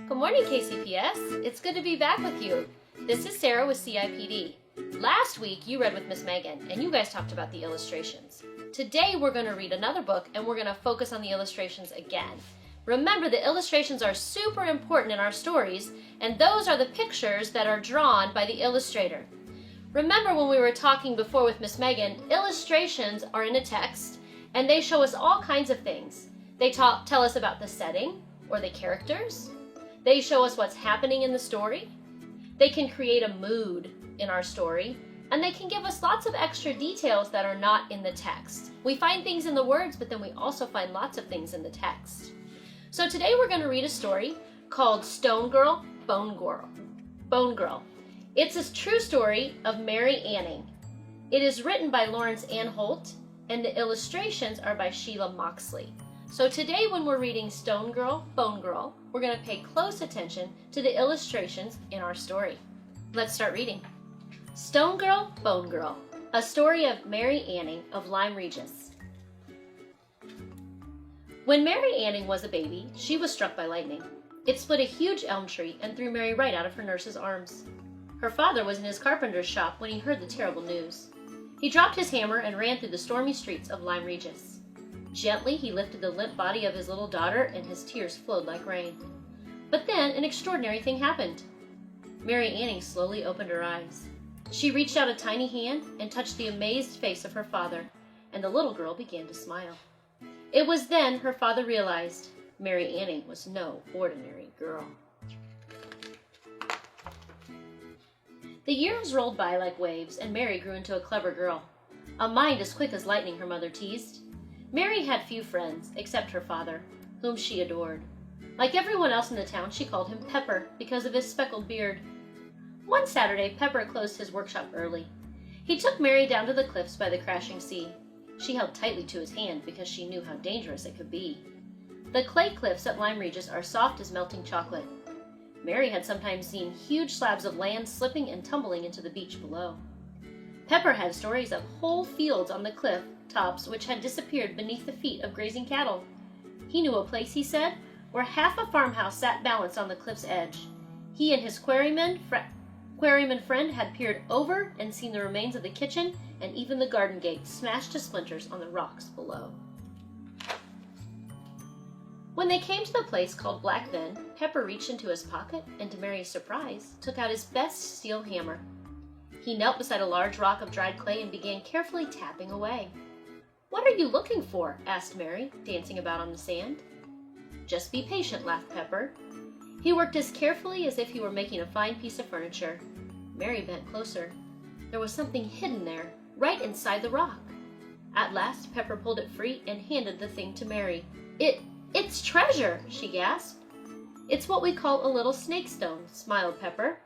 Good morning, KCPS. It's good to be back with you. This is Sarah with CIPD. Last week you read with Miss Megan and you guys talked about the illustrations. Today we're going to read another book and we're going to focus on the illustrations again. Remember, the illustrations are super important in our stories, and those are the pictures that are drawn by the illustrator. Remember when we were talking before with Miss Megan, illustrations are in a text and they show us all kinds of things. They tell us about the setting or the characters. They show us what's happening in the story. They can create a mood in our story, and they can give us lots of extra details that are not in the text. We find things in the words, but then we also find lots of things in the text. So today we're going to read a story called Stone Girl, Bone Girl. Bone Girl. It's a true story of Mary Anning. It is written by Lawrence Ann Holt, and the illustrations are by Sheila Moxley. So today when we're reading Stone Girl, Bone Girl, we're going to pay close attention to the illustrations in our story. Let's start reading. Stone Girl, Bone Girl, a story of Mary Anning of Lyme Regis. When Mary Anning was a baby, she was struck by lightning. It split a huge elm tree and threw Mary right out of her nurse's arms. Her father was in his carpenter's shop when he heard the terrible news. He dropped his hammer and ran through the stormy streets of Lyme Regis. Gently, he lifted the limp body of his little daughter, and his tears flowed like rain. But then an extraordinary thing happened. Mary Anning slowly opened her eyes. She reached out a tiny hand and touched the amazed face of her father, and the little girl began to smile. It was then her father realized Mary Anning was no ordinary girl. The years rolled by like waves, and Mary grew into a clever girl. A mind as quick as lightning, her mother teased. Mary had few friends, except her father, whom she adored. Like everyone else in the town, she called him Pepper because of his speckled beard. One Saturday, Pepper closed his workshop early. He took Mary down to the cliffs by the crashing sea. She held tightly to his hand because she knew how dangerous it could be. The clay cliffs at Lyme Regis are soft as melting chocolate. Mary had sometimes seen huge slabs of land slipping and tumbling into the beach below. Pepper had stories of whole fields on the cliff tops which had disappeared beneath the feet of grazing cattle. He knew a place, he said, where half a farmhouse sat balanced on the cliff's edge. He and his quarryman friend had peered over and seen the remains of the kitchen and even the garden gate smashed to splinters on the rocks below. When they came to the place called Black Fen, Pepper reached into his pocket and, to Mary's surprise, took out his best steel hammer. He knelt beside a large rock of dried clay and began carefully tapping away. "What are you looking for?" asked Mary, dancing about on the sand. "Just be patient," laughed Pepper. He worked as carefully as if he were making a fine piece of furniture. Mary bent closer. There was something hidden there, right inside the rock. At last, Pepper pulled it free and handed the thing to Mary. It's treasure!" she gasped. "It's what we call a little snake stone," smiled Pepper.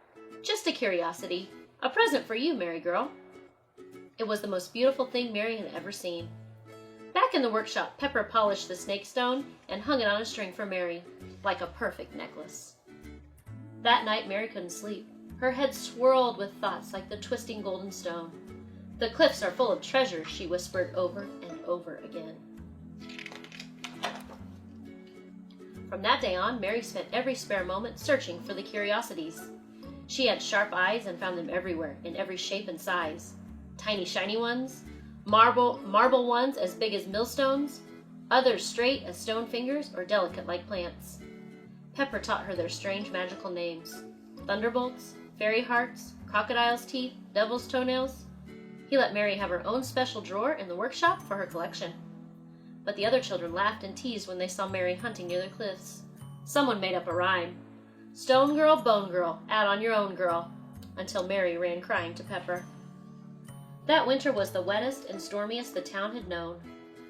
"Just a curiosity. A present for you, Mary girl." It was the most beautiful thing Mary had ever seen. Back in the workshop, Pepper polished the snake stone and hung it on a string for Mary, like a perfect necklace. That night, Mary couldn't sleep. Her head swirled with thoughts like the twisting golden stone. "The cliffs are full of treasure," she whispered over and over again. From that day on, Mary spent every spare moment searching for the curiosities. She had sharp eyes and found them everywhere, in every shape and size. Tiny shiny ones, marble ones as big as millstones, others straight as stone fingers or delicate like plants. Pepper taught her their strange magical names: thunderbolts, fairy hearts, crocodile's teeth, devil's toenails. He let Mary have her own special drawer in the workshop for her collection. But the other children laughed and teased when they saw Mary hunting near the cliffs. Someone made up a rhyme: "Stone girl, bone girl, out on your own, girl," until Mary ran crying to Pepper. That winter was the wettest and stormiest the town had known.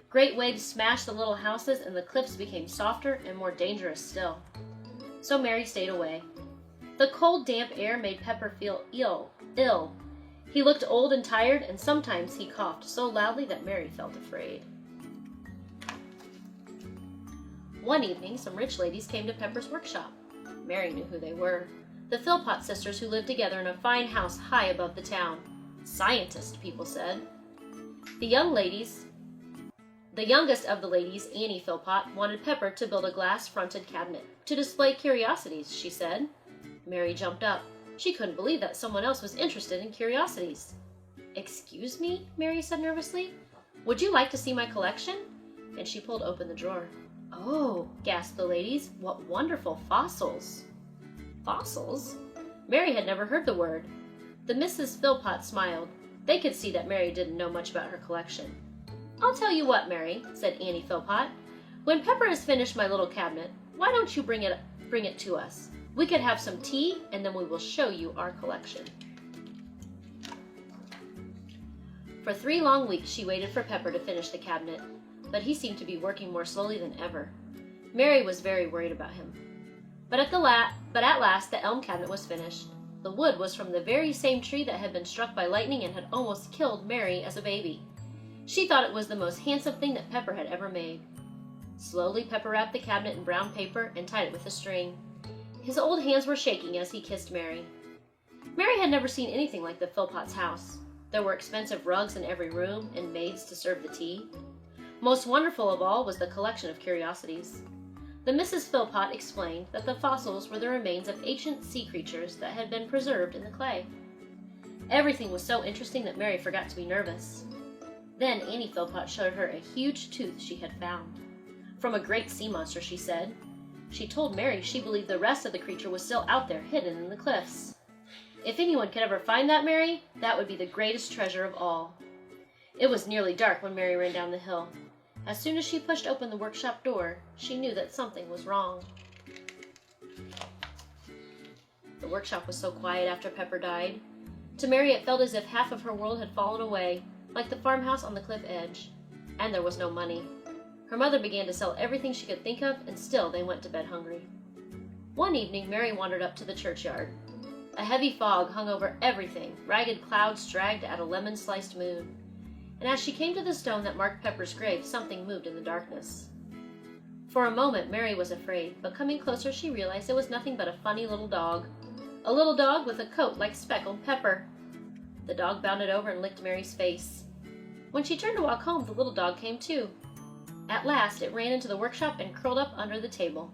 Great waves smashed the little houses and the cliffs became softer and more dangerous still. So Mary stayed away. The cold, damp air made Pepper feel ill. He looked old and tired, and sometimes he coughed so loudly that Mary felt afraid. One evening, some rich ladies came to Pepper's workshop. Mary knew who they were. The Philpott sisters who lived together in a fine house high above the town. Scientists, people said. The young ladies The youngest of the ladies, Annie Philpott, wanted Pepper to build a glass-fronted cabinet to display curiosities, she said. Mary jumped up. She couldn't believe that someone else was interested in curiosities. "Excuse me?" Mary said nervously. "Would you like to see my collection?" And she pulled open the drawer. "Oh," gasped the ladies, "what wonderful fossils!" Fossils? Mary had never heard the word. The Misses Philpott smiled. They could see that Mary didn't know much about her collection. "I'll tell you what, Mary," said Annie Philpott. "When Pepper has finished my little cabinet, why don't you bring it to us? We could have some tea, and then we will show you our collection." For 3 long weeks she waited for Pepper to finish the cabinet, but he seemed to be working more slowly than ever. Mary was very worried about him. But at last the elm cabinet was finished. The wood was from the very same tree that had been struck by lightning and had almost killed Mary as a baby. She thought it was the most handsome thing that Pepper had ever made. Slowly Pepper wrapped the cabinet in brown paper and tied it with a string. His old hands were shaking as he kissed Mary. Mary had never seen anything like the Philpotts' house. There were expensive rugs in every room and maids to serve the tea. Most wonderful of all was the collection of curiosities. The Mrs. Philpott explained that the fossils were the remains of ancient sea creatures that had been preserved in the clay. Everything was so interesting that Mary forgot to be nervous. Then Annie Philpott showed her a huge tooth she had found. From a great sea monster, she said. She told Mary she believed the rest of the creature was still out there, hidden in the cliffs. If anyone could ever find that, Mary, that would be the greatest treasure of all. It was nearly dark when Mary ran down the hill. As soon as she pushed open the workshop door, she knew that something was wrong. The workshop was so quiet after Pepper died. To Mary it felt as if half of her world had fallen away, like the farmhouse on the cliff edge. And there was no money. Her mother began to sell everything she could think of, and still they went to bed hungry. One evening, Mary wandered up to the churchyard. A heavy fog hung over everything, ragged clouds dragged at a lemon-sliced moon. And as she came to the stone that marked Pepper's grave, something moved in the darkness. For a moment, Mary was afraid, but coming closer, she realized it was nothing but a funny little dog. A little dog with a coat like speckled pepper. The dog bounded over and licked Mary's face. When she turned to walk home, the little dog came too. At last, it ran into the workshop and curled up under the table.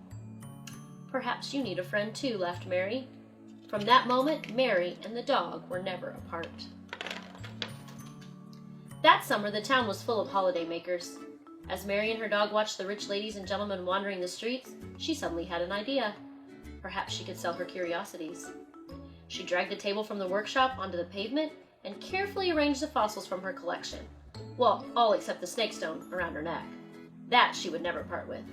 "Perhaps you need a friend too," laughed Mary. From that moment, Mary and the dog were never apart. That summer, the town was full of holidaymakers. As Mary and her dog watched the rich ladies and gentlemen wandering the streets, she suddenly had an idea. Perhaps she could sell her curiosities. She dragged the table from the workshop onto the pavement and carefully arranged the fossils from her collection. Well, all except the snakestone around her neck. That she would never part with.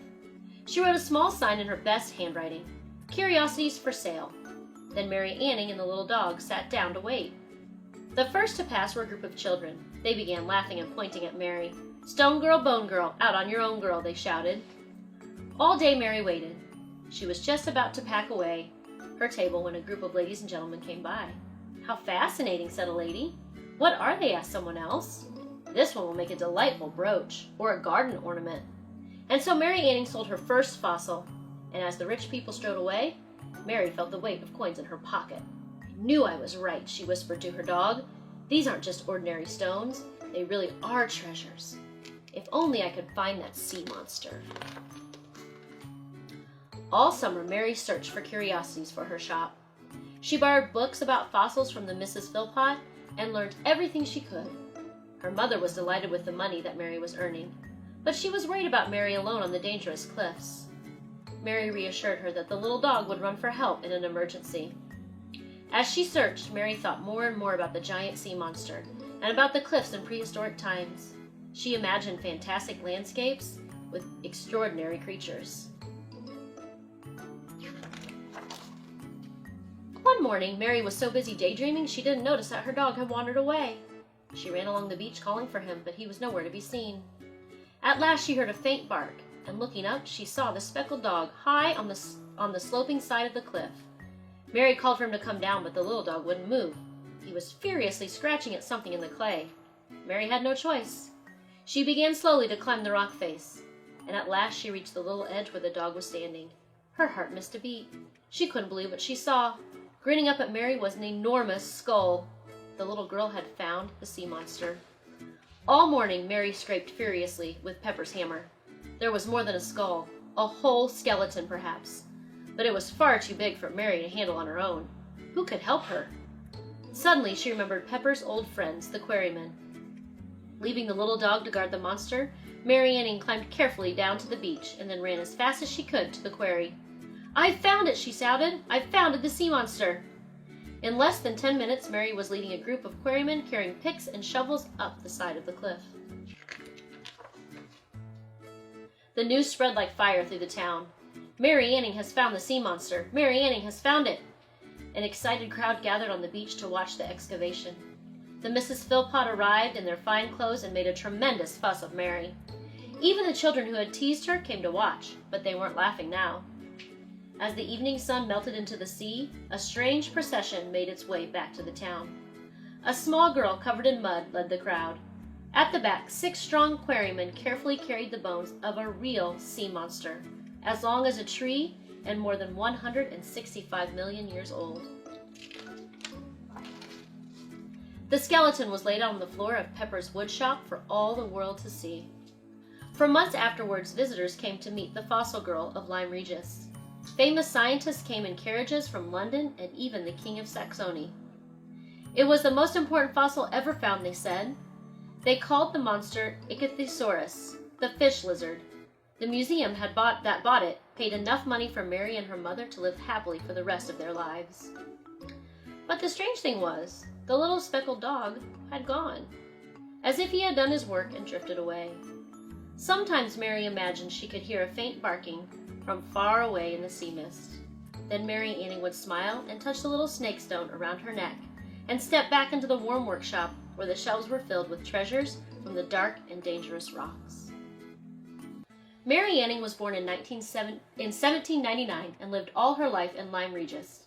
She wrote a small sign in her best handwriting, "Curiosities for sale." Then Mary Anning and the little dog sat down to wait. The first to pass were a group of children. They began laughing and pointing at Mary. "Stone girl, bone girl, out on your own, girl," they shouted. All day Mary waited. She was just about to pack away her table when a group of ladies and gentlemen came by. "How fascinating," said a lady. "What are they?" asked someone else. "This one will make a delightful brooch, or a garden ornament." And so Mary Anning sold her first fossil, and as the rich people strode away, Mary felt the weight of coins in her pocket. "I knew I was right," she whispered to her dog. "These aren't just ordinary stones. They really are treasures. If only I could find that sea monster." All summer, Mary searched for curiosities for her shop. She borrowed books about fossils from the Mrs. Philpott and learned everything she could. Her mother was delighted with the money that Mary was earning, but she was worried about Mary alone on the dangerous cliffs. Mary reassured her that the little dog would run for help in an emergency. As she searched, Mary thought more and more about the giant sea monster and about the cliffs in prehistoric times. She imagined fantastic landscapes with extraordinary creatures. One morning, Mary was so busy daydreaming she didn't notice that her dog had wandered away. She ran along the beach calling for him, but he was nowhere to be seen. At last she heard a faint bark, and looking up, she saw the speckled dog high on the sloping side of the cliff. Mary called for him to come down, but the little dog wouldn't move. He was furiously scratching at something in the clay. Mary had no choice. She began slowly to climb the rock face, and at last she reached the little edge where the dog was standing. Her heart missed a beat. She couldn't believe what she saw. Grinning up at Mary was an enormous skull. The little girl had found the sea monster. All morning, Mary scraped furiously with Pepper's hammer. There was more than a skull, a whole skeleton perhaps, but it was far too big for Mary to handle on her own. Who could help her? Suddenly, she remembered Pepper's old friends, the quarrymen. Leaving the little dog to guard the monster, Mary Anning climbed carefully down to the beach and then ran as fast as she could to the quarry. "I've found it!" she shouted. "I've found the sea monster!" In less than 10 minutes, Mary was leading a group of quarrymen carrying picks and shovels up the side of the cliff. The news spread like fire through the town. "Mary Anning has found the sea monster! Mary Anning has found it!" An excited crowd gathered on the beach to watch the excavation. The Mrs. Philpott arrived in their fine clothes and made a tremendous fuss of Mary. Even the children who had teased her came to watch, but they weren't laughing now. As the evening sun melted into the sea, a strange procession made its way back to the town. A small girl covered in mud led the crowd. At the back, 6 strong quarrymen carefully carried the bones of a real sea monster, as long as a tree and more than 165 million years old. The skeleton was laid on the floor of Pepper's woodshop for all the world to see. For months afterwards, visitors came to meet the fossil girl of Lyme Regis. Famous scientists came in carriages from London and even the King of Saxony. It was the most important fossil ever found, they said. They called the monster Ichthyosaurus, the fish lizard. The museum that bought it paid enough money for Mary and her mother to live happily for the rest of their lives. But the strange thing was, the little speckled dog had gone, as if he had done his work and drifted away. Sometimes Mary imagined she could hear a faint barking from far away in the sea mist. Then Mary Anning would smile and touch the little snake stone around her neck and step back into the warm workshop where the shelves were filled with treasures from the dark and dangerous rocks. Mary Anning was born in 1799 and lived all her life in Lyme Regis.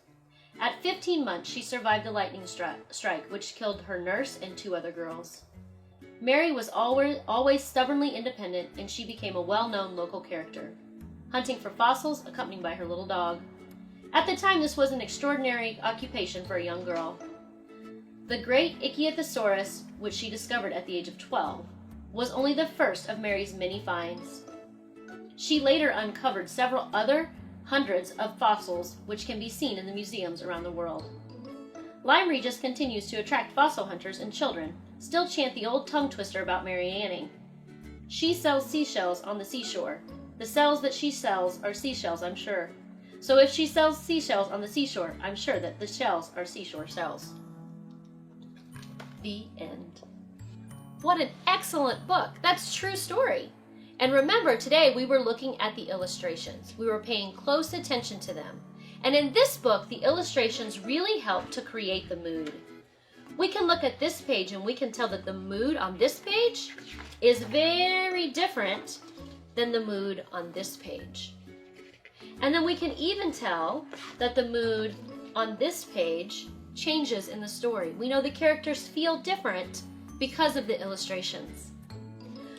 At 15 months, she survived the lightning strike, which killed her nurse and 2 other girls. Mary was always stubbornly independent, and she became a well-known local character, hunting for fossils accompanied by her little dog. At the time, this was an extraordinary occupation for a young girl. The great Ichthyosaurus, which she discovered at the age of 12, was only the first of Mary's many finds. She later uncovered several other hundreds of fossils which can be seen in the museums around the world. Lyme Regis continues to attract fossil hunters, and children still chant the old tongue twister about Mary Anning. She sells seashells on the seashore. The cells that she sells are seashells, I'm sure. So if she sells seashells on the seashore, I'm sure that the shells are seashore shells. The end. What an excellent book! That's a true story. And remember, today we were looking at the illustrations. We were paying close attention to them. And in this book, the illustrations really help to create the mood. We can look at this page and we can tell that the mood on this page is very different than the mood on this page. And then we can even tell that the mood on this page changes in the story. We know the characters feel different because of the illustrations.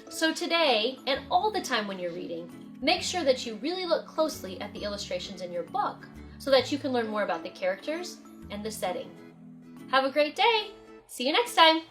So today, and all the time when you're reading, make sure that you really look closely at the illustrations in your book so that you can learn more about the characters and the setting. Have a great day! See you next time!